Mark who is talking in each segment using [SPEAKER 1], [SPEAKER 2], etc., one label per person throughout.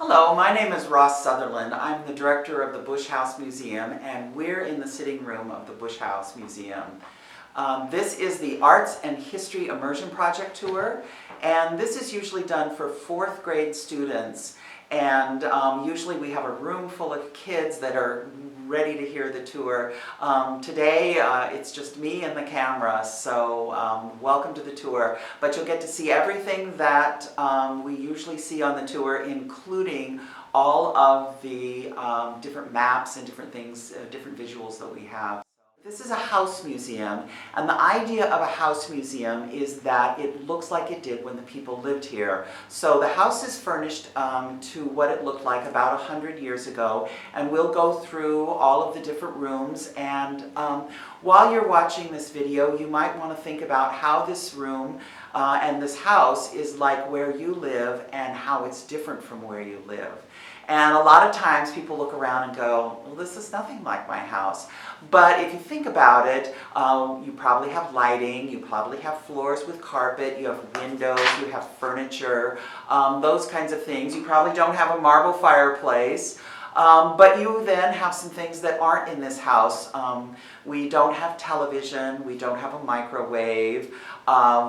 [SPEAKER 1] Hello, my name is Ross Sutherland. I'm the director of the Bush House Museum, and we're in the sitting room of the Bush House Museum. This is the Arts and History Immersion Project Tour, and this is usually done for 4th grade students. And usually we have a room full of kids that are ready to hear the tour. Today it's just me and the camera, so welcome to the tour. But you'll get to see everything that we usually see on the tour, including all of the different maps and different things, different visuals that we have. This is a house museum, and the idea of a house museum is that it looks like it did when the people lived here. So the house is furnished to what it looked like about 100 years ago, and we'll go through all of the different rooms. And while you're watching this video, you might want to think about how this room and this house is like where you live and how it's different from where you live. And a lot of times people look around and go, well, this is nothing like my house. But if you think about it, you probably have lighting, you probably have floors with carpet, you have windows, you have furniture, those kinds of things. You probably don't have a marble fireplace. But you then have some things that aren't in this house. We don't have television, we don't have a microwave,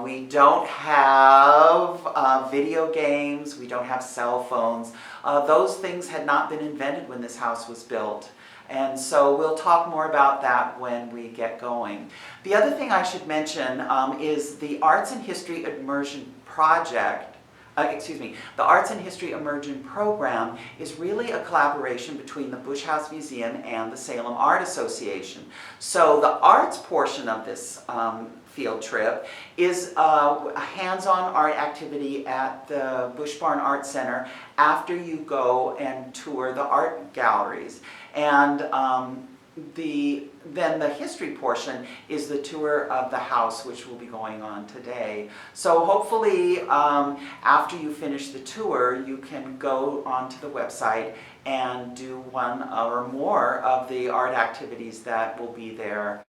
[SPEAKER 1] we don't have video games, we don't have cell phones. Those things had not been invented when this house was built. And so we'll talk more about that when we get going. The other thing I should mention is the Arts and History Immersion Project. The Arts and History Immersion program is really a collaboration between the Bush House Museum and the Salem Art Association. So the arts portion of this field trip is a hands-on art activity at the Bush Barn Art Center after you go and tour the art galleries. And then the history portion is the tour of the house, which will be going on today. So hopefully after you finish the tour, you can go onto the website and do one or more of the art activities that will be there.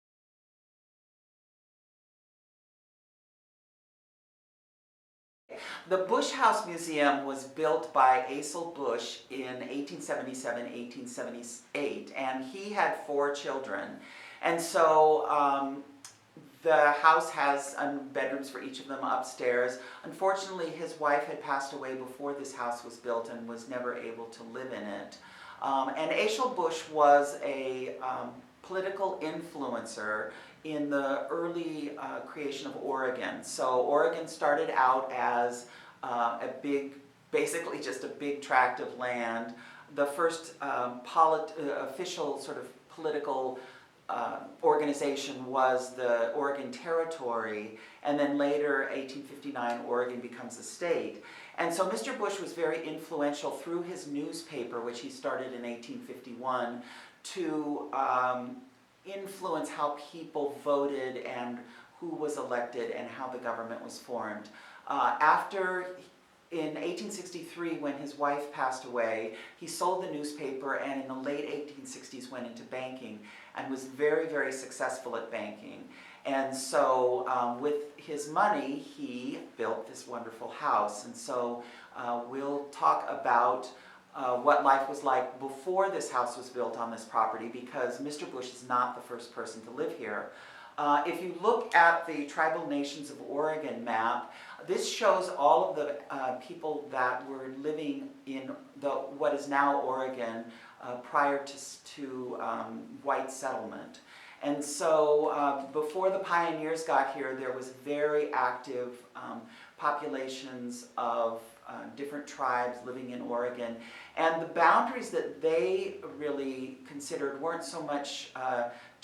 [SPEAKER 1] The Bush House Museum was built by Asa Bush in 1877, 1878, and he had 4 children. And so the house has bedrooms for each of them upstairs. Unfortunately, his wife had passed away before this house was built and was never able to live in it. And Asa Bush was a political influencer in the early creation of Oregon. So Oregon started out as basically just a big tract of land. The first official sort of political organization was the Oregon Territory, and then later, 1859, Oregon becomes a state. And so Mr. Bush was very influential through his newspaper, which he started in 1851, to influence how people voted and who was elected and how the government was formed. In 1863, when his wife passed away, he sold the newspaper, and in the late 1860s went into banking and was very, very successful at banking. And so with his money, he built this wonderful house. And so we'll talk about what life was like before this house was built on this property, because Mr. Bush is not the first person to live here. If you look at the Tribal Nations of Oregon map, this shows all of the people that were living in what is now Oregon prior to white settlement. And so before the pioneers got here, there was very active populations of different tribes living in Oregon. And the boundaries that they really considered weren't so much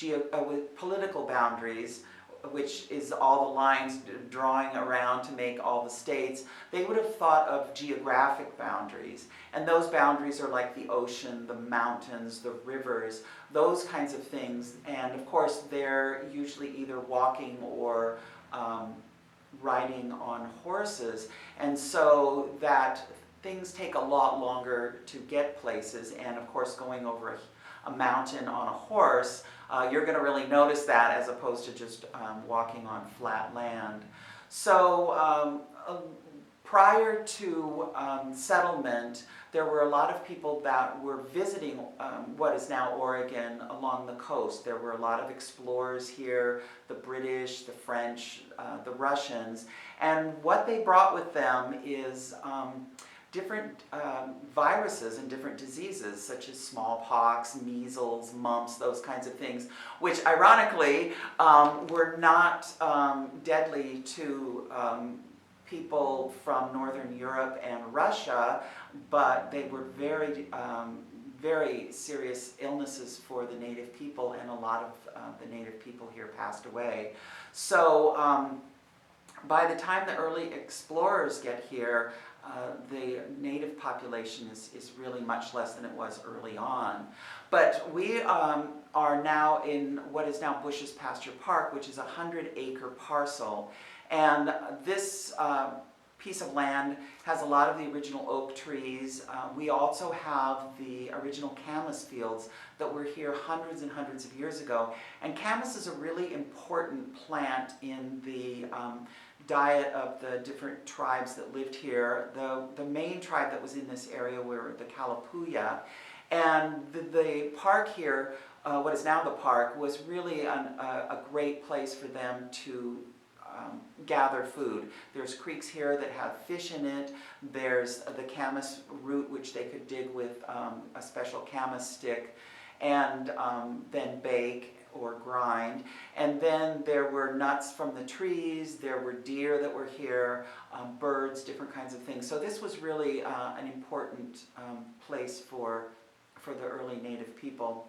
[SPEAKER 1] with political boundaries, which is all the lines drawing around to make all the states. They would have thought of geographic boundaries. And those boundaries are like the ocean, the mountains, the rivers, those kinds of things. And of course, they're usually either walking or riding on horses. And so that things take a lot longer to get places. And of course, going over a mountain on a horse, you're going to really notice that as opposed to just walking on flat land. So prior to settlement, there were a lot of people that were visiting what is now Oregon along the coast. There were a lot of explorers here, the British, the French, the Russians, and what they brought with them is different viruses and different diseases such as smallpox, measles, mumps, those kinds of things, which ironically were not deadly to people from Northern Europe and Russia, but they were very, very serious illnesses for the native people, and a lot of the native people here passed away. So by the time the early explorers get here, the native population is really much less than it was early on. But we are now in what is now Bush's Pasture Park, which is a 100-acre parcel. And this piece of land has a lot of the original oak trees. We also have the original camas fields that were here hundreds and hundreds of years ago. And camas is a really important plant in the diet of the different tribes that lived here. The main tribe that was in this area were the Kalapuya. And the park here, what is now the park, was really a great place for them to gather food. There's creeks here that have fish in it. There's the camas root, which they could dig with a special camas stick and then bake or grind. And then there were nuts from the trees, there were deer that were here, birds, different kinds of things. So this was really an important place for the early native people.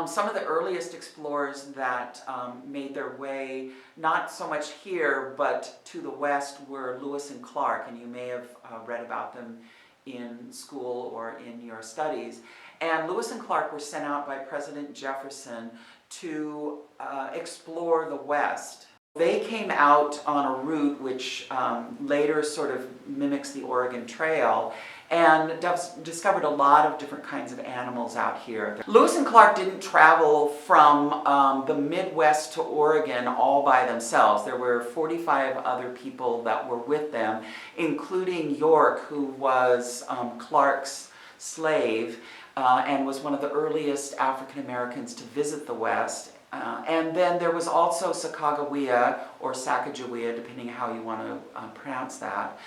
[SPEAKER 1] Some of the earliest explorers that made their way, not so much here, but to the west were Lewis and Clark, and you may have read about them in school or in your studies. And Lewis and Clark were sent out by President Jefferson to explore the West. They came out on a route which later sort of mimics the Oregon Trail, and discovered a lot of different kinds of animals out here. Lewis and Clark didn't travel from the Midwest to Oregon all by themselves. There were 45 other people that were with them, including York, who was Clark's slave and was one of the earliest African Americans to visit the West. And then there was also Sacagawea, or Sacagawea, depending how you want to pronounce that.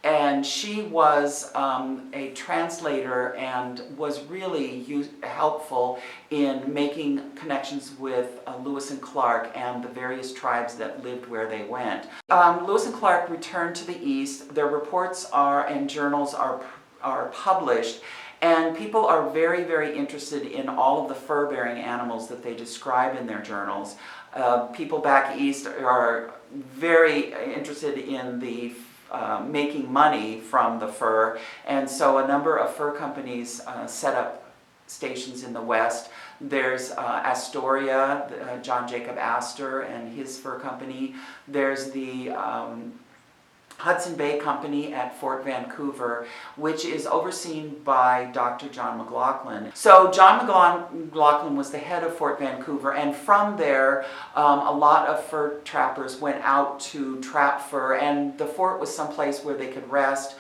[SPEAKER 1] And she was a translator and was really helpful in making connections with Lewis and Clark and the various tribes that lived where they went. Lewis and Clark returned to the East. Their reports and journals are published. And people are very, very interested in all of the fur-bearing animals that they describe in their journals. People back east are very interested in the making money from the fur, and so a number of fur companies set up stations in the West. There's Astoria, John Jacob Astor and his fur company. There's the Hudson Bay Company at Fort Vancouver, which is overseen by Dr. John McLaughlin. So John McLaughlin was the head of Fort Vancouver, and from there a lot of fur trappers went out to trap fur, and the fort was someplace where they could rest,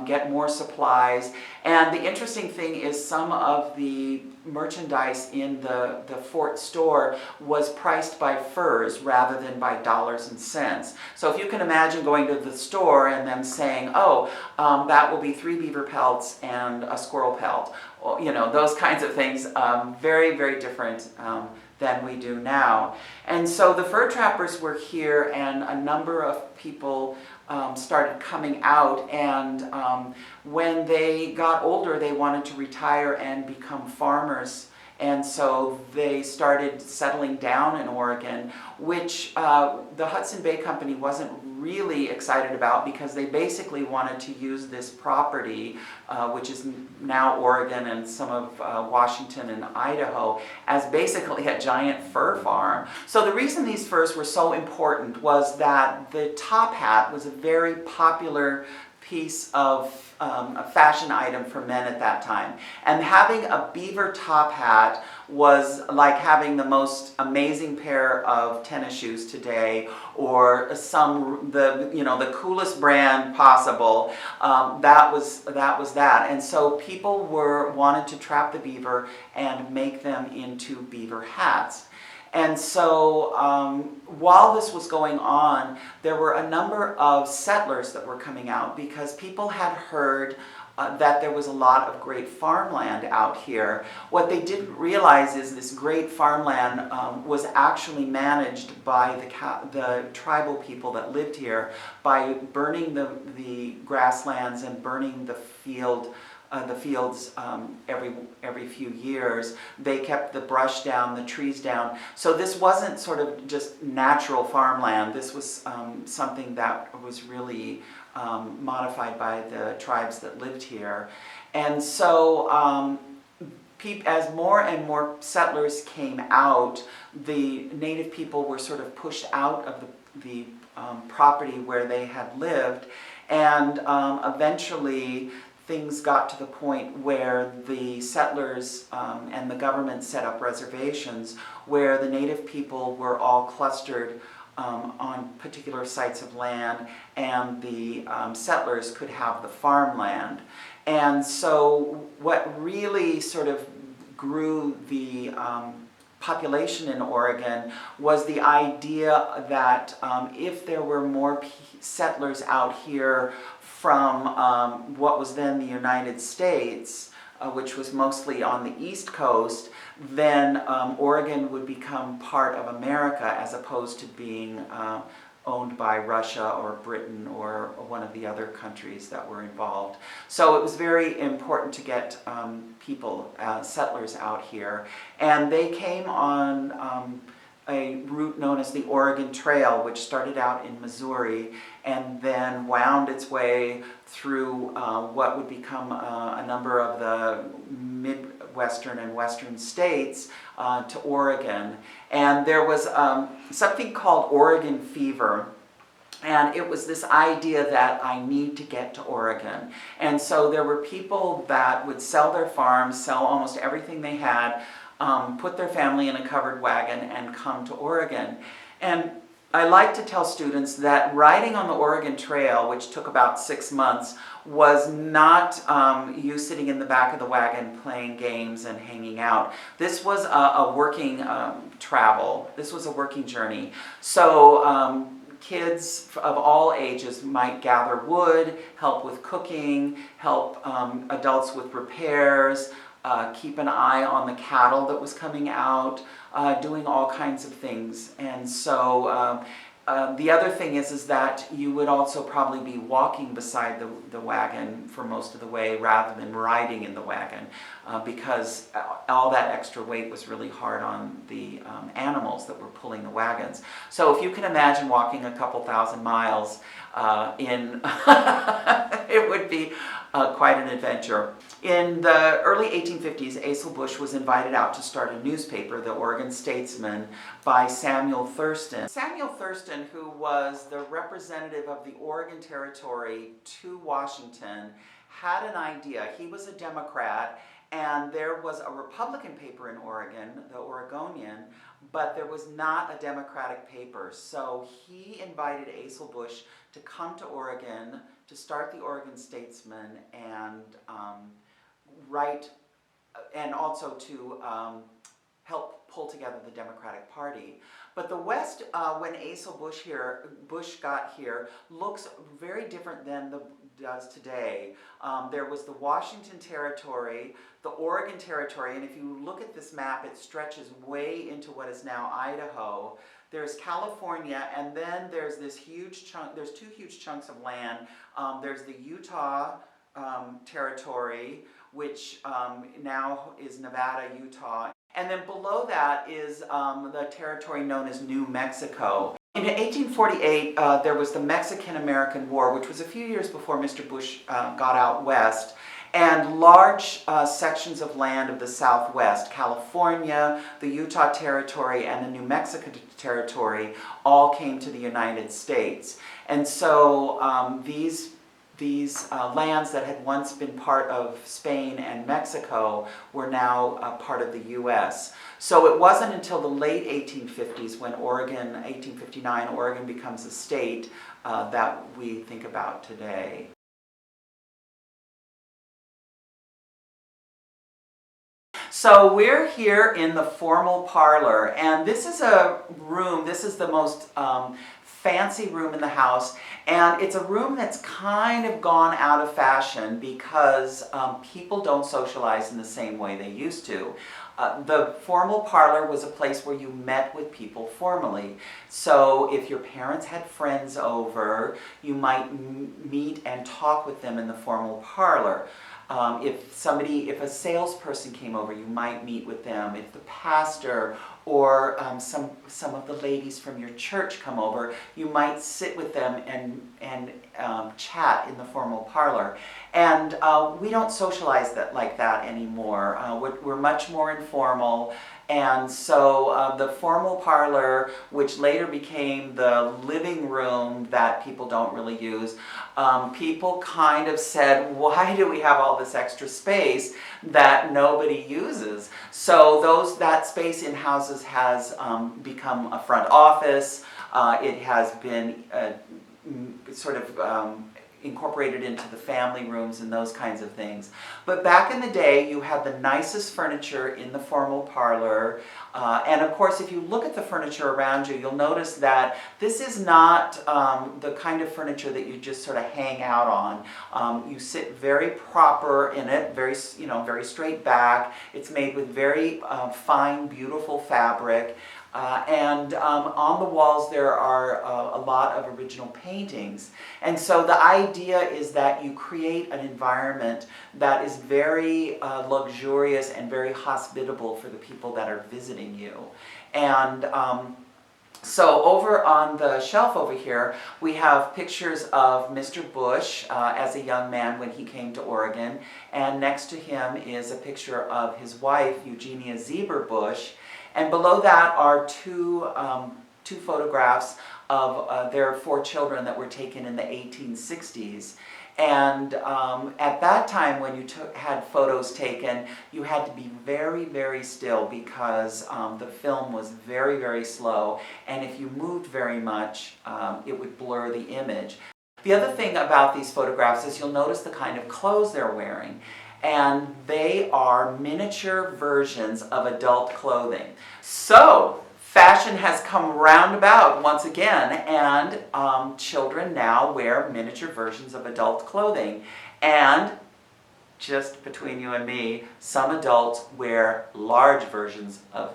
[SPEAKER 1] get more supplies. And the interesting thing is some of the merchandise in the fort store was priced by furs rather than by dollars and cents. So if you can imagine going to the store and them saying, oh, that will be 3 beaver pelts and a squirrel pelt, you know, those kinds of things, very, very different than we do now. And so the fur trappers were here, and a number of people started coming out, and when they got older they wanted to retire and become farmers, and so they started settling down in Oregon, which the Hudson Bay Company wasn't really excited about, because they basically wanted to use this property, which is now Oregon and some of Washington and Idaho, as basically a giant fur farm. So the reason these furs were so important was that the top hat was a very popular piece of a fashion item for men at that time. And having a beaver top hat was like having the most amazing pair of tennis shoes today, or the coolest brand possible. That was that. And so people wanted to trap the beaver and make them into beaver hats. And so while this was going on, there were a number of settlers that were coming out because people had heard that there was a lot of great farmland out here. What they didn't realize is this great farmland was actually managed by the tribal people that lived here by burning the grasslands and burning the fields every few years. They kept the brush down, the trees down. So this wasn't sort of just natural farmland. This was something that was really modified by the tribes that lived here. And so as more and more settlers came out, the native people were sort of pushed out of the property where they had lived, and eventually things got to the point where the settlers and the government set up reservations where the native people were all clustered on particular sites of land, and the settlers could have the farmland. And so what really sort of grew the population in Oregon was the idea that if there were more settlers out here from what was then the United States, which was mostly on the East Coast, then Oregon would become part of America as opposed to being owned by Russia or Britain or one of the other countries that were involved. So it was very important to get settlers out here. And they came on a route known as the Oregon Trail, which started out in Missouri and then wound its way through what would become a number of the Midwestern and Western states to Oregon. And there was something called Oregon fever. And it was this idea that I need to get to Oregon. And so there were people that would sell their farms, sell almost everything they had, put their family in a covered wagon and come to Oregon. And I like to tell students that riding on the Oregon Trail, which took about 6 months, was not you sitting in the back of the wagon playing games and hanging out. This was a working travel. This was a working journey. So kids of all ages might gather wood, help with cooking, help adults with repairs, keep an eye on the cattle that was coming out, doing all kinds of things. And so the other thing is that you would also probably be walking beside the wagon for most of the way rather than riding in the wagon because all that extra weight was really hard on the animals that were pulling the wagons. So if you can imagine walking a couple thousand miles it would be quite an adventure. In the early 1850s, Asa Bush was invited out to start a newspaper, the Oregon Statesman, by Samuel Thurston. Samuel Thurston, who was the representative of the Oregon Territory to Washington, had an idea. He was a Democrat, and there was a Republican paper in Oregon, the Oregonian, but there was not a Democratic paper. So he invited Asa Bush to come to Oregon to start the Oregon Statesman and write, and also to help pull together the Democratic Party. But the West, when Asa Bush got here, looks very different than does today. There was the Washington Territory, the Oregon Territory, and if you look at this map, it stretches way into what is now Idaho. There's California, and then there's this huge chunk, there's two huge chunks of land. There's the Utah Territory, which now is Nevada, Utah. And then below that is the territory known as New Mexico. In 1848, there was the Mexican-American War, which was a few years before Mr. Bush got out west. And large sections of land of the Southwest, California, the Utah Territory, and the New Mexico Territory all came to the United States. And so these these lands that had once been part of Spain and Mexico were now part of the U.S. So it wasn't until the late 1850s when 1859, Oregon becomes a state that we think about today. So we're here in the formal parlor, and this is a room, this is the most fancy room in the house, and it's a room that's kind of gone out of fashion because people don't socialize in the same way they used to. The formal parlor was a place where you met with people formally. So if your parents had friends over, you might meet and talk with them in the formal parlor. If a salesperson came over, you might meet with them. If the pastor or some of the ladies from your church come over, you might sit with them and chat in the formal parlor. And we don't socialize like that anymore. We're much more informal. And so the formal parlor, which later became the living room that people don't really use, people kind of said, why do we have all this extra space that nobody uses? So that space in houses has become a front office. It has been sort of incorporated into the family rooms and those kinds of things. But back in the day, you had the nicest furniture in the formal parlor. And of course, if you look at the furniture around you, you'll notice that this is not the kind of furniture that you just sort of hang out on. You sit very proper in it, very straight back. It's made with very fine, beautiful fabric. And on the walls there are a lot of original paintings. And so the idea is that you create an environment that is very luxurious and very hospitable for the people that are visiting you. And so over on the shelf over here, we have pictures of Mr. Bush as a young man when he came to Oregon. And next to him is a picture of his wife, Eugenia Zeber Bush. And below that are two photographs of their 4 children that were taken in the 1860s. And at that time, when you had photos taken, you had to be very, very still because the film was very, very slow. And if you moved very much, it would blur the image. The other thing about these photographs is you'll notice the kind of clothes they're wearing. And they are miniature versions of adult clothing. So, fashion has come roundabout once again, and children now wear miniature versions of adult clothing. And, just between you and me, some adults wear large versions of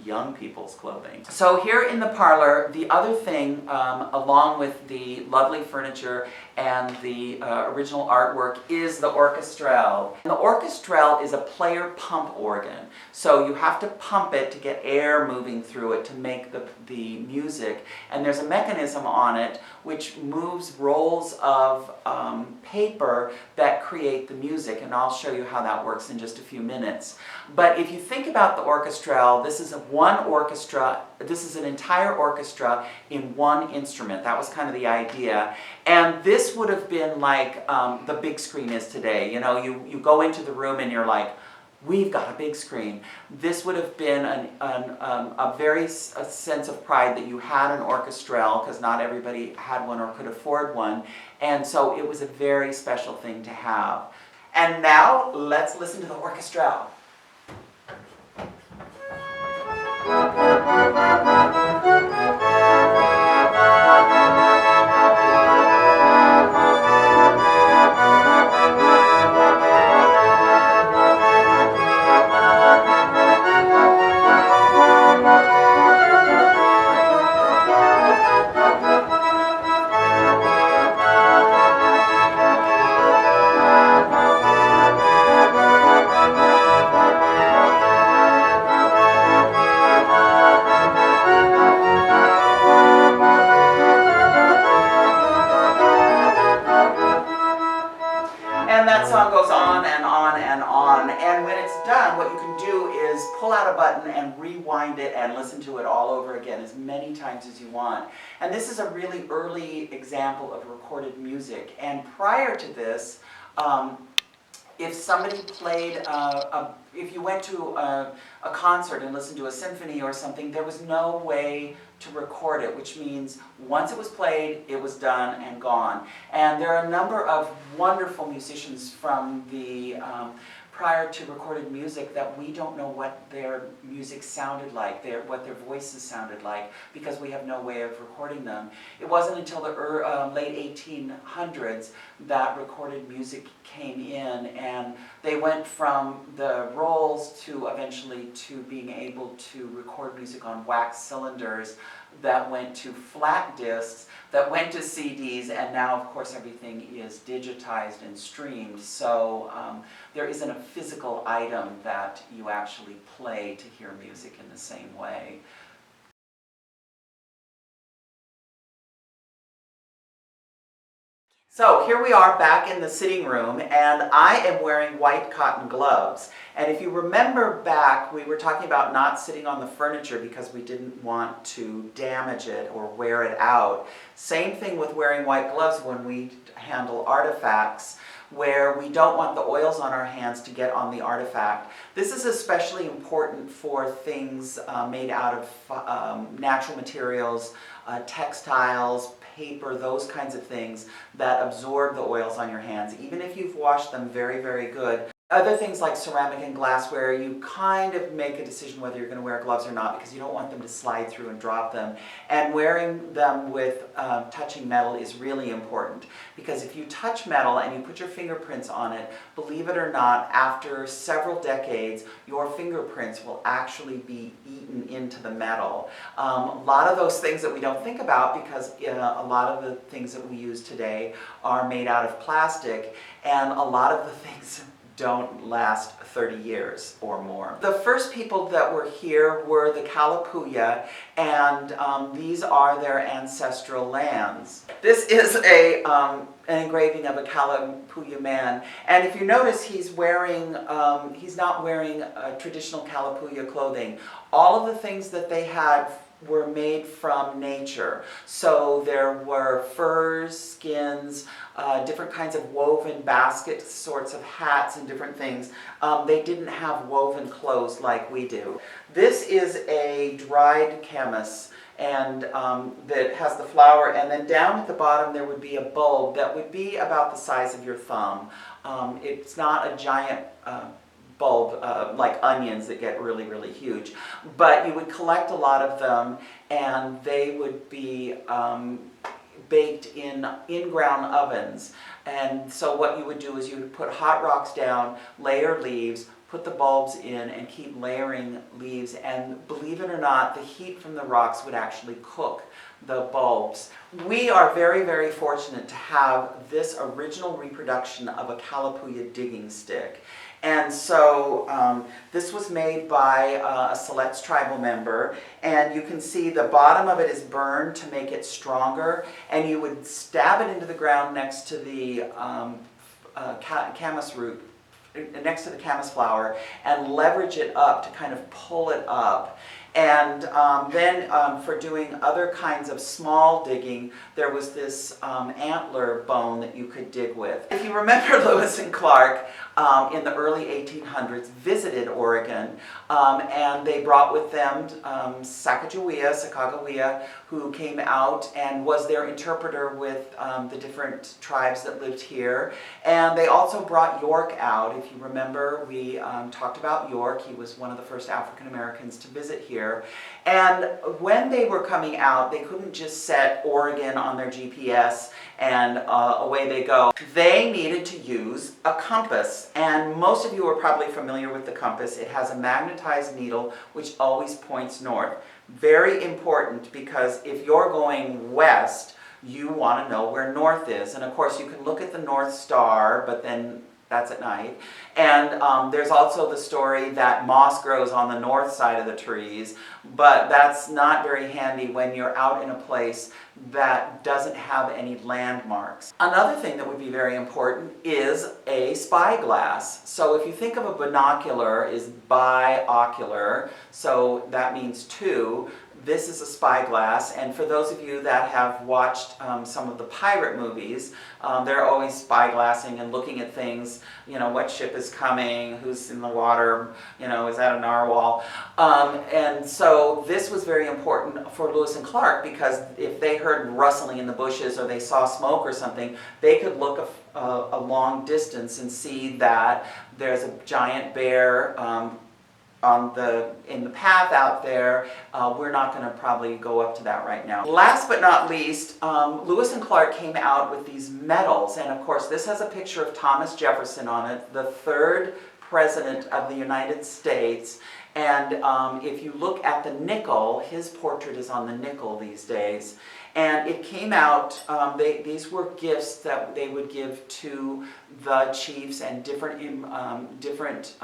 [SPEAKER 1] young people's clothing. So here in the parlor, the other thing, along with the lovely furniture and the original artwork, is the orchestrelle. And the orchestrelle is a player pump organ. So you have to pump it to get air moving through it to make the music. And there's a mechanism on it which moves rolls of paper that create the music. And I'll show you how that works in just a few minutes. But if you think about the orchestrelle, this is this is an entire orchestra in one instrument. That was kind of the idea. And this would have been like the big screen is today. You know, you go into the room and you're like, we've got a big screen. This would have been a sense of pride that you had an orchestrelle, because not everybody had one or could afford one. And so it was a very special thing to have. And now let's listen to the orchestrelle. and when it's done, what you can do is pull out a button and rewind it and listen to it all over again as many times as you want. And this is a really early example of recorded music. And prior to this, if somebody played, if you went to a concert and listened to a symphony or something, there was no way to record it, which means once it was played, it was done and gone. And there are a number of wonderful musicians from the prior to recorded music that we don't know what their music sounded like, what their voices sounded like, because we have no way of recording them. It wasn't until the late 1800s that recorded music came in, and they went from the rolls to eventually to being able to record music on wax cylinders, that went to flat discs, that went to CDs, and now of course everything is digitized and streamed. So there isn't a physical item that you actually play to hear music in the same way. So here we are back in the sitting room, and I am wearing white cotton gloves. And if you remember back, we were talking about not sitting on the furniture because we didn't want to damage it or wear it out. Same thing with wearing white gloves when we handle artifacts, where we don't want the oils on our hands to get on the artifact. This is especially important for things made out of natural materials, textiles, paper, those kinds of things that absorb the oils on your hands, even if you've washed them very, very good. Other things like ceramic and glassware, you kind of make a decision whether you're going to wear gloves or not because you don't want them to slide through and drop them. And wearing them with touching metal is really important, because if you touch metal and you put your fingerprints on it, believe it or not, after several decades, your fingerprints will actually be eaten into the metal. A lot of those things that we don't think about, because a lot of the things that we use today are made out of plastic, and a lot of the things don't last 30 years or more. The first people that were here were the Kalapuya, and these are their ancestral lands. This is an engraving of a Kalapuya man, and if you notice, he's not wearing traditional Kalapuya clothing. All of the things that they had were made from nature. So there were furs, skins, different kinds of woven basket sorts of hats and different things. They didn't have woven clothes like we do. This is a dried camas, and that has the flower, and then down at the bottom there would be a bulb that would be about the size of your thumb. It's not a giant bulb like onions that get really, really huge, but you would collect a lot of them, and they would be baked in in-ground ovens. And so what you would do is you would put hot rocks down, layer leaves, put the bulbs in, and keep layering leaves, and believe it or not, the heat from the rocks would actually cook the bulbs. We are very, very fortunate to have this original reproduction of a Kalapuya digging stick. And so this was made by a Siletz tribal member, and you can see the bottom of it is burned to make it stronger, and you would stab it into the ground next to the camas root, next to the camas flower, and leverage it up to kind of pull it up. And then for doing other kinds of small digging, there was this antler bone that you could dig with. If you remember, Lewis and Clark in the early 1800s visited Oregon, and they brought with them Sacagawea, who came out and was their interpreter with the different tribes that lived here. And they also brought York out. If you remember, we talked about York. He was one of the first African Americans to visit here. And when they were coming out, they couldn't just set Oregon on their GPS and away they go. They needed to use a compass, and most of you are probably familiar with the compass. It has a magnetized needle which always points north. Very important, because if you're going west, you want to know where north is. And of course you can look at the North Star, but then That's at night. And there's also the story that moss grows on the north side of the trees, but that's not very handy when you're out in a place that doesn't have any landmarks. Another thing that would be very important is a spyglass. So if you think of a binocular is biocular, so that means two. This is a spyglass, and for those of you that have watched some of the pirate movies, they're always spyglassing and looking at things, you know, what ship is coming, who's in the water, you know, is that a narwhal? And so this was very important for Lewis and Clark, because if they heard rustling in the bushes or they saw smoke or something, they could look a long distance and see that there's a giant bear in the path out there. We're not going to probably go up to that right now. Last but not least, Lewis and Clark came out with these medals, and of course this has a picture of Thomas Jefferson on it, the third president of the United States. And if you look at the nickel, his portrait is on the nickel these days. And it came out, these were gifts that they would give to the chiefs and different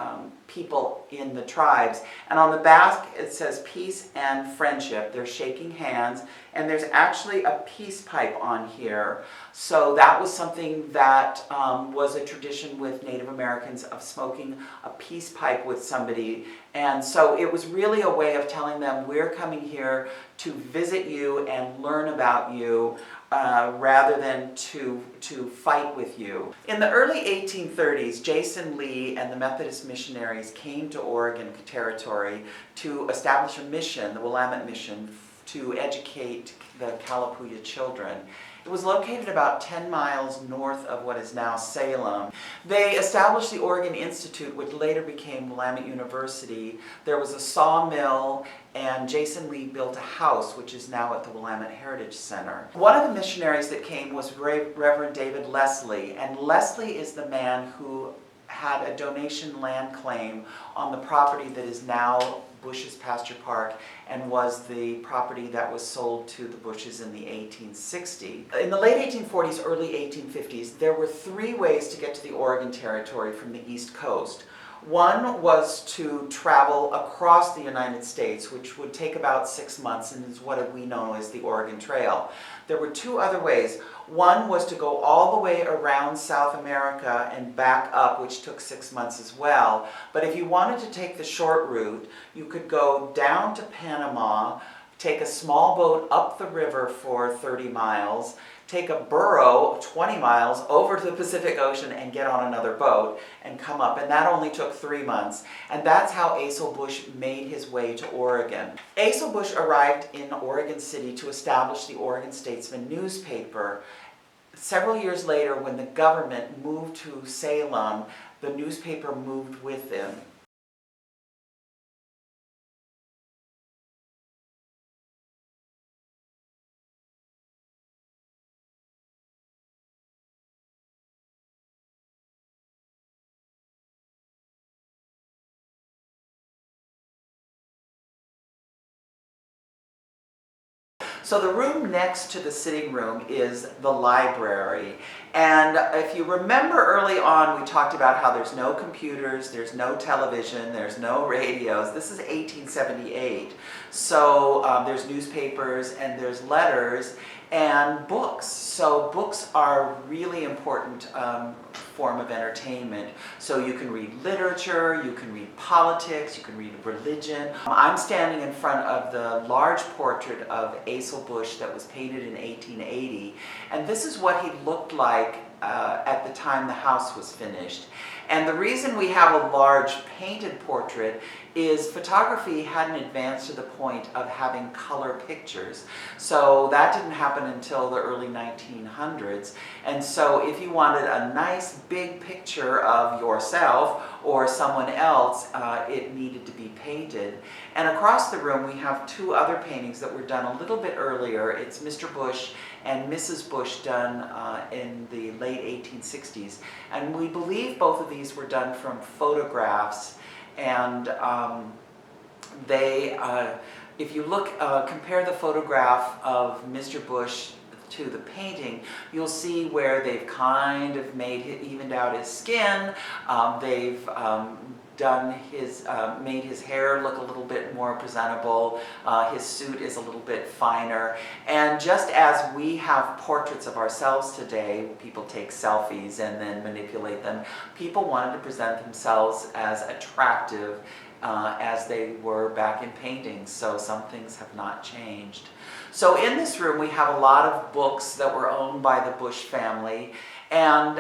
[SPEAKER 1] people in the tribes. And on the back it says peace and friendship. They're shaking hands, and there's actually a peace pipe on here. So that was something that was a tradition with Native Americans of smoking a peace pipe with somebody. And so it was really a way of telling them, we're coming here to visit you and learn about you, rather than to fight with you. In the early 1830s, Jason Lee and the Methodist missionaries came to Oregon Territory to establish a mission, the Willamette Mission, to educate the Kalapuya children. It was located about 10 miles north of what is now Salem. They established the Oregon Institute, which later became Willamette University. There was a sawmill, and Jason Lee built a house, which is now at the Willamette Heritage Center. One of the missionaries that came was Reverend David Leslie, and Leslie is the man who had a donation land claim on the property that is now Bush's Pasture Park, and was the property that was sold to the Bushes in the 1860s. In the late 1840s, early 1850s, there were three ways to get to the Oregon Territory from the East Coast. One was to travel across the United States, which would take about 6 months and is what we know as the Oregon Trail. There were two other ways. One was to go all the way around South America and back up, which took 6 months as well. But if you wanted to take the short route, you could go down to Panama, take a small boat up the river for 30 miles, take a burro 20 miles over to the Pacific Ocean and get on another boat and come up. And that only took 3 months. And that's how Asa Bush made his way to Oregon. Asa Bush arrived in Oregon City to establish the Oregon Statesman newspaper. Several years later, when the government moved to Salem, the newspaper moved with them. So the room next to the sitting room is the library. And if you remember early on, we talked about how there's no computers, there's no television, there's no radios. This is 1878. So there's newspapers and there's letters and books. So books are a really important form of entertainment. So you can read literature, you can read politics, you can read religion. I'm standing in front of the large portrait of Asa Bush that was painted in 1880, and this is what he looked like at the time the house was finished. And the reason we have a large painted portrait is photography hadn't advanced to the point of having color pictures. So that didn't happen until the early 1900s. And so if you wanted a nice big picture of yourself or someone else, it needed to be painted. And across the room we have two other paintings that were done a little bit earlier. It's Mr. Bush and Mrs. Bush done in the late 1860s. And we believe both of these were done from photographs. And if you look, compare the photograph of Mr. Bush to the painting, you'll see where they've kind of evened out his skin. They've made his hair look a little bit more presentable. His suit is a little bit finer. And just as we have portraits of ourselves today, people take selfies and then manipulate them, people wanted to present themselves as attractive as they were back in paintings. So some things have not changed. So in this room we have a lot of books that were owned by the Bush family. And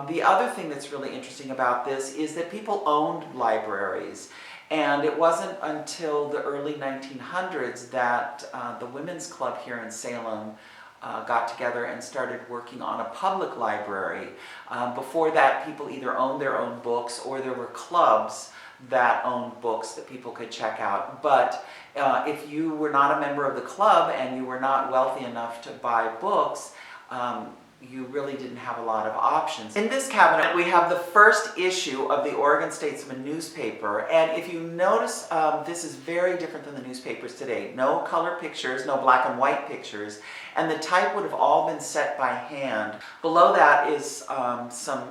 [SPEAKER 1] the other thing that's really interesting about this is that people owned libraries. And it wasn't until the early 1900s that the Women's Club here in Salem got together and started working on a public library. Before that, people either owned their own books or there were clubs that owned books that people could check out. But if you were not a member of the club and you were not wealthy enough to buy books, you really didn't have a lot of options. In this cabinet we have the first issue of the Oregon Statesman newspaper, and if you notice, this is very different than the newspapers today. No color pictures, no black and white pictures, and the type would have all been set by hand. Below that is some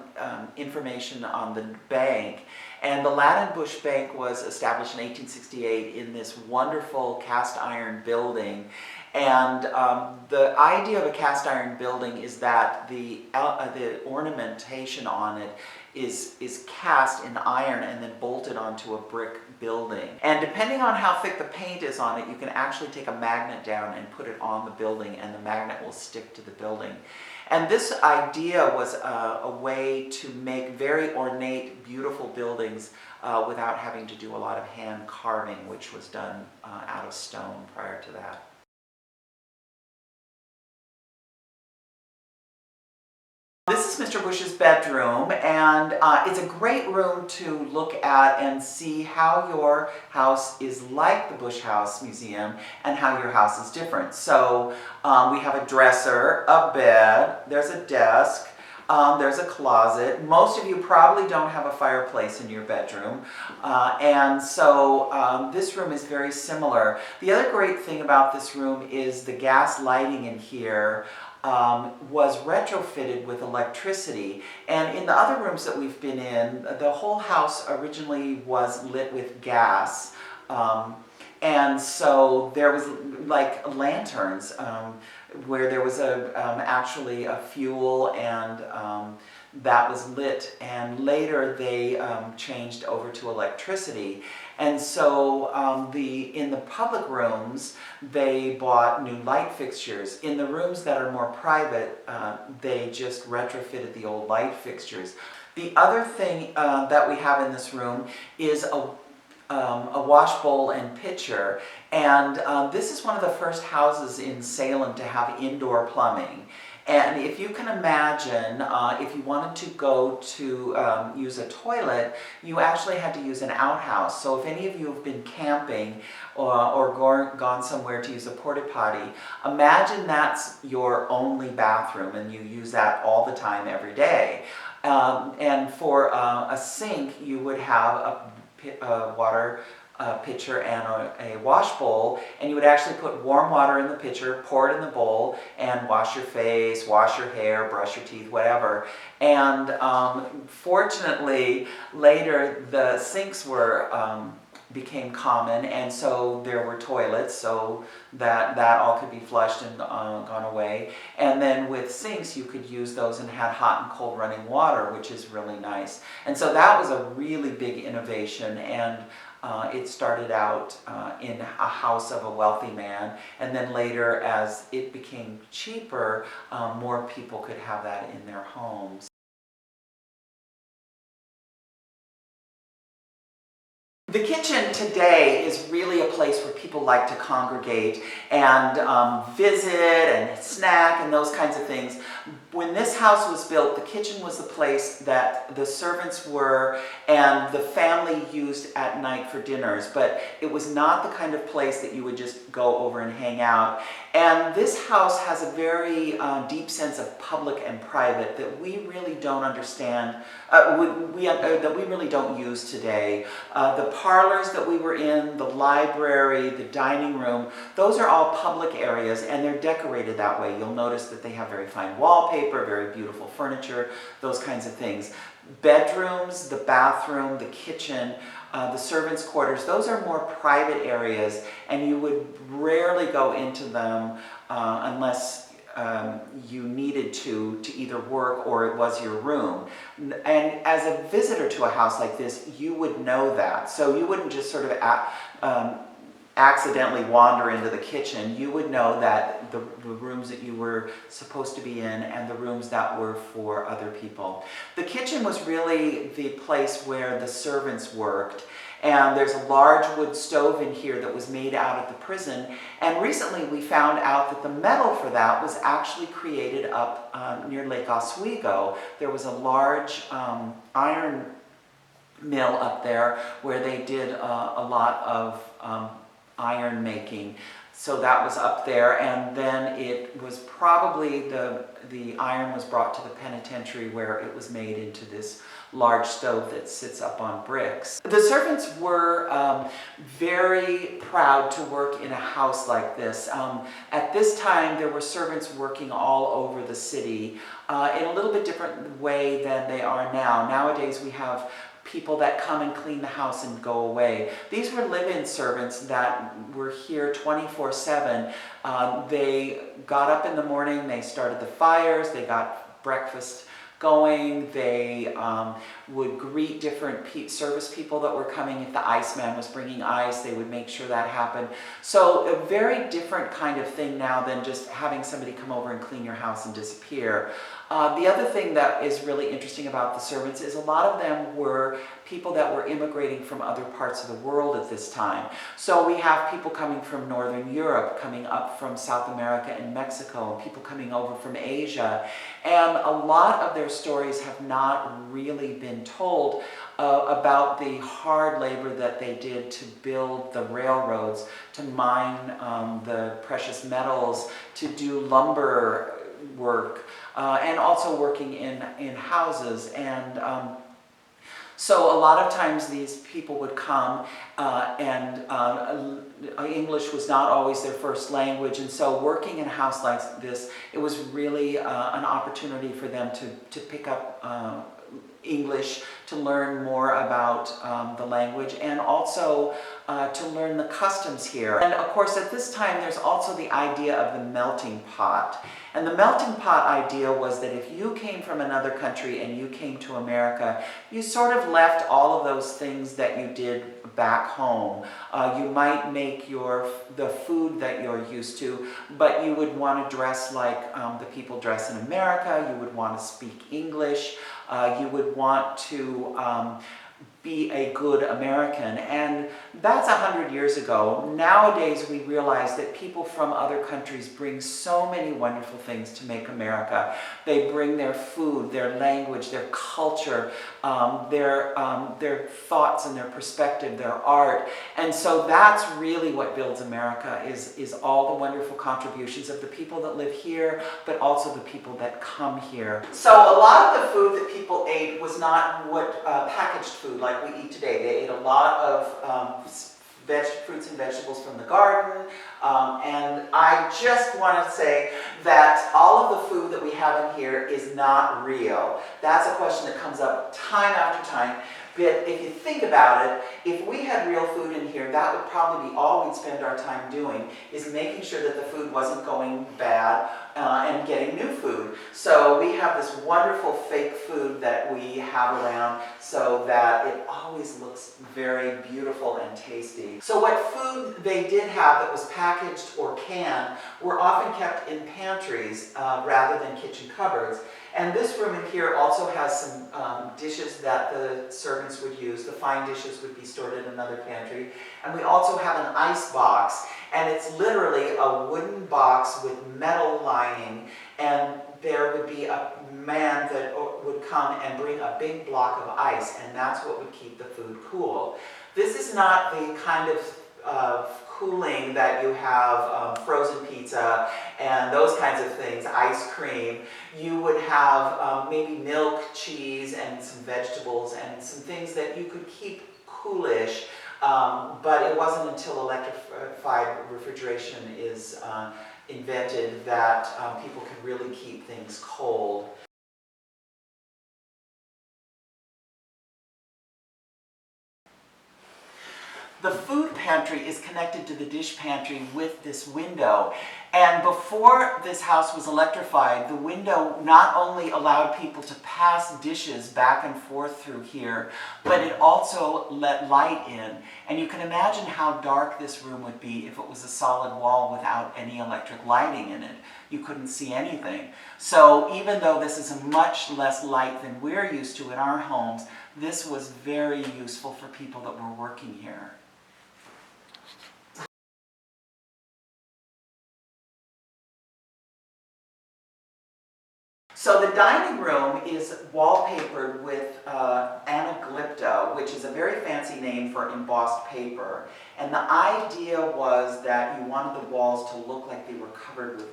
[SPEAKER 1] information on the bank. And the Latin Bush Bank was established in 1868 in this wonderful cast iron building. And the idea of a cast iron building is that the ornamentation on it is cast in iron and then bolted onto a brick building. And depending on how thick the paint is on it, you can actually take a magnet down and put it on the building, and the magnet will stick to the building. And this idea was a way to make very ornate, beautiful buildings without having to do a lot of hand carving, which was done out of stone prior to that. This is Mr. Bush's bedroom, and it's a great room to look at and see how your house is like the Bush House Museum and how your house is different. So we have a dresser, a bed, there's a desk, there's a closet. Most of you probably don't have a fireplace in your bedroom, and so this room is very similar. The other great thing about this room is the gas lighting in here was retrofitted with electricity. And in the other rooms that we've been in, the whole house originally was lit with gas. And so there was like lanterns where there was actually a fuel and that was lit, and later they changed over to electricity. And so in the public rooms, they bought new light fixtures. In the rooms that are more private, they just retrofitted the old light fixtures. The other thing that we have in this room is a wash bowl and pitcher, and this is one of the first houses in Salem to have indoor plumbing. And if you can imagine, if you wanted to go to use a toilet, you actually had to use an outhouse. So if any of you have been camping or gone somewhere to use a porta potty, imagine that's your only bathroom and you use that all the time every day. And for a sink, you would have a water pitcher and a wash bowl, and you would actually put warm water in the pitcher, pour it in the bowl, and wash your face, wash your hair, brush your teeth, whatever. And fortunately, later the sinks became common, and so there were toilets, so that all could be flushed and gone away. And then with sinks, you could use those and had hot and cold running water, which is really nice. And so that was a really big innovation, and it started out in a house of a wealthy man, and then later, as it became cheaper, more people could have that in their homes. The kitchen today is really a place where people like to congregate and visit and snack and those kinds of things. When this house was built, the kitchen was the place that the servants were and the family used at night for dinners, but it was not the kind of place that you would just go over and hang out. And this house has a very deep sense of public and private that we really don't understand, that we really don't use today. The parlors that we were in, the library, the dining room, those are all public areas and they're decorated that way. You'll notice that they have very fine wallpaper, very beautiful furniture, those kinds of things. Bedrooms, the bathroom, the kitchen, the servants' quarters, those are more private areas and you would rarely go into them unless you needed to either work or it was your room. And as a visitor to a house like this, you would know that. So you wouldn't just sort of accidentally wander into the kitchen. You would know that the rooms that you were supposed to be in and the rooms that were for other people. The kitchen was really the place where the servants worked. And there's a large wood stove in here that was made out of the prison. And recently we found out that the metal for that was actually created up near Lake Oswego. There was a large iron mill up there where they did a lot of iron making. So that was up there, and then it was probably the iron was brought to the penitentiary where it was made into this large stove that sits up on bricks. The servants were very proud to work in a house like this. At this time, there were servants working all over the city in a little bit different way than they are now. Nowadays, we have people that come and clean the house and go away. These were live-in servants that were here 24/7. They got up in the morning, they started the fires, they got breakfast going, they would greet different service people that were coming. If the iceman was bringing ice, they would make sure that happened. So a very different kind of thing now than just having somebody come over and clean your house and disappear. The other thing that is really interesting about the servants is a lot of them were people that were immigrating from other parts of the world at this time. So we have people coming from Northern Europe, coming up from South America and Mexico, and people coming over from Asia. And a lot of their stories have not really been told about the hard labor that they did to build the railroads, to mine the precious metals, to do lumber work, and also working in houses. And so a lot of times these people would come and English was not always their first language, and so working in a house like this, it was really an opportunity for them to pick up English, to learn more about the language, and also to learn the customs here. And of course at this time there's also the idea of the melting pot. And the melting pot idea was that if you came from another country and you came to America, you sort of left all of those things that you did back home. You might make the food that you're used to, but you would want to dress like the people dress in America. You would want to speak English. You would want to be a good American. And that's 100 years ago. Nowadays we realize that people from other countries bring so many wonderful things to make America. They bring their food, their language, their culture, their thoughts and their perspective, their art. And so that's really what builds America, is all the wonderful contributions of the people that live here, but also the people that come here. So a lot of the food that people ate was not what packaged food like we eat today. They ate a lot of fruits and vegetables from the garden, and I just want to say that all of the food that we have in here is not real. That's a question that comes up time after time. But if you think about it, if we had real food in here, that would probably be all we'd spend our time doing, is making sure that the food wasn't going bad and getting new food. So we have this wonderful fake food that we have around so that it always looks very beautiful and tasty. So what food they did have that was packaged or canned were often kept in pantries rather than kitchen cupboards. And this room in here also has some dishes that the servants would use. The fine dishes would be stored in another pantry. And we also have an ice box. And it's literally a wooden box with metal lining. And there would be a man that would come and bring a big block of ice. And that's what would keep the food cool. This is not the kind of cooling that you have frozen pizza and those kinds of things, ice cream. You would have maybe milk, cheese, and some vegetables and some things that you could keep coolish But it wasn't until electrified refrigeration is invented that people could really keep things cold. The food pantry is connected to the dish pantry with this window. And before this house was electrified, the window not only allowed people to pass dishes back and forth through here, but it also let light in. And you can imagine how dark this room would be if it was a solid wall without any electric lighting in it. You couldn't see anything. So even though this is much less light than we're used to in our homes, this was very useful for people that were working here. So the dining room is wallpapered with anaglypta, which is a very fancy name for embossed paper. And the idea was that you wanted the walls to look like they were covered with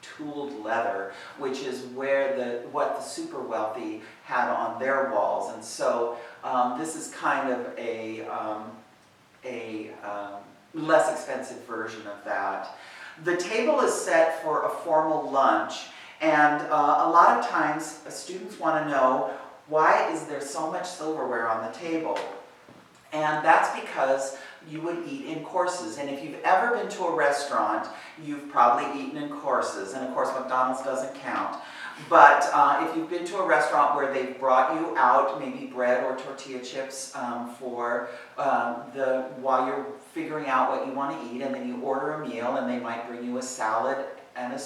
[SPEAKER 1] tooled leather, which is what the super wealthy had on their walls. And so this is kind of a less expensive version of that. The table is set for a formal lunch. And a lot of times students want to know, why is there so much silverware on the table? And that's because you would eat in courses. And if you've ever been to a restaurant, you've probably eaten in courses. And of course, McDonald's doesn't count. But if you've been to a restaurant where they've brought you out maybe bread or tortilla chips while you're figuring out what you want to eat, and then you order a meal, and they might bring you a salad and a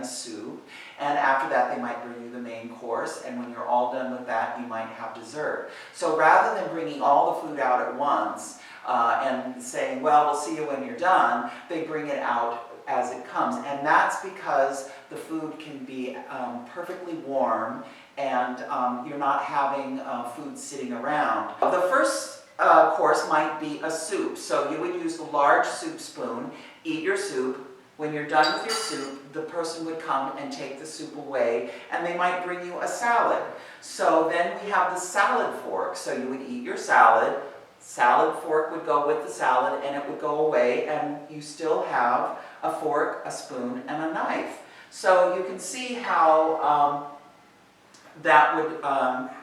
[SPEAKER 1] soup, and after that they might bring you the main course, and when you're all done with that you might have dessert. So rather than bringing all the food out at once and saying, well, we'll see you when you're done, they bring it out as it comes. And that's because the food can be perfectly warm, and you're not having food sitting around. The first course might be a soup. So you would use the large soup spoon, eat your soup. When you're done with your soup, the person would come and take the soup away, and they might bring you a salad. So then we have the salad fork. So you would eat your salad fork would go with the salad, and it would go away, and you still have a fork, a spoon, and a knife. So you can see how that would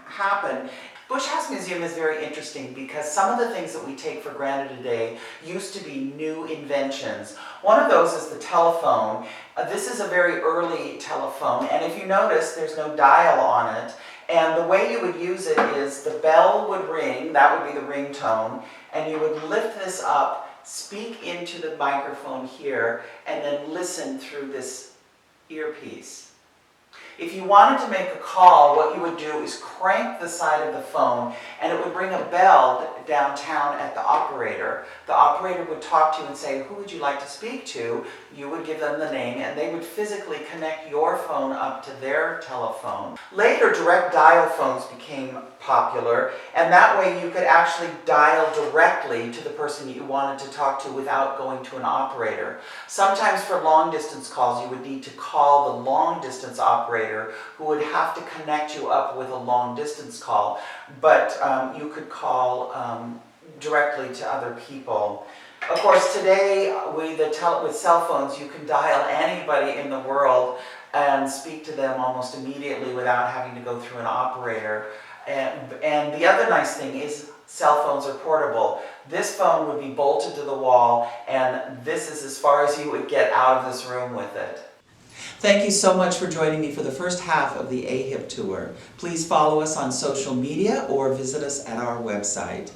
[SPEAKER 1] happen. Bush House Museum is very interesting because some of the things that we take for granted today used to be new inventions. One of those is the telephone. This is a very early telephone, and if you notice, there's no dial on it. And the way you would use it is the bell would ring, that would be the ringtone, and you would lift this up, speak into the microphone here, and then listen through this earpiece. If you wanted to make a call, what you would do is crank the side of the phone, and it would ring a bell downtown at the operator. The operator would talk to you and say, who would you like to speak to? You would give them the name, and they would physically connect your phone up to their telephone. Later, direct dial phones became popular, and that way you could actually dial directly to the person you wanted to talk to without going to an operator. Sometimes for long distance calls, you would need to call the long distance operator, who would have to connect you up with a long distance call, but you could call directly to other people. Of course, today with cell phones, you can dial anybody in the world and speak to them almost immediately without having to go through an operator. And the other nice thing is cell phones are portable. This phone would be bolted to the wall, and this is as far as you would get out of this room with it. Thank you so much for joining me for the first half of the AHIP tour. Please follow us on social media or visit us at our website.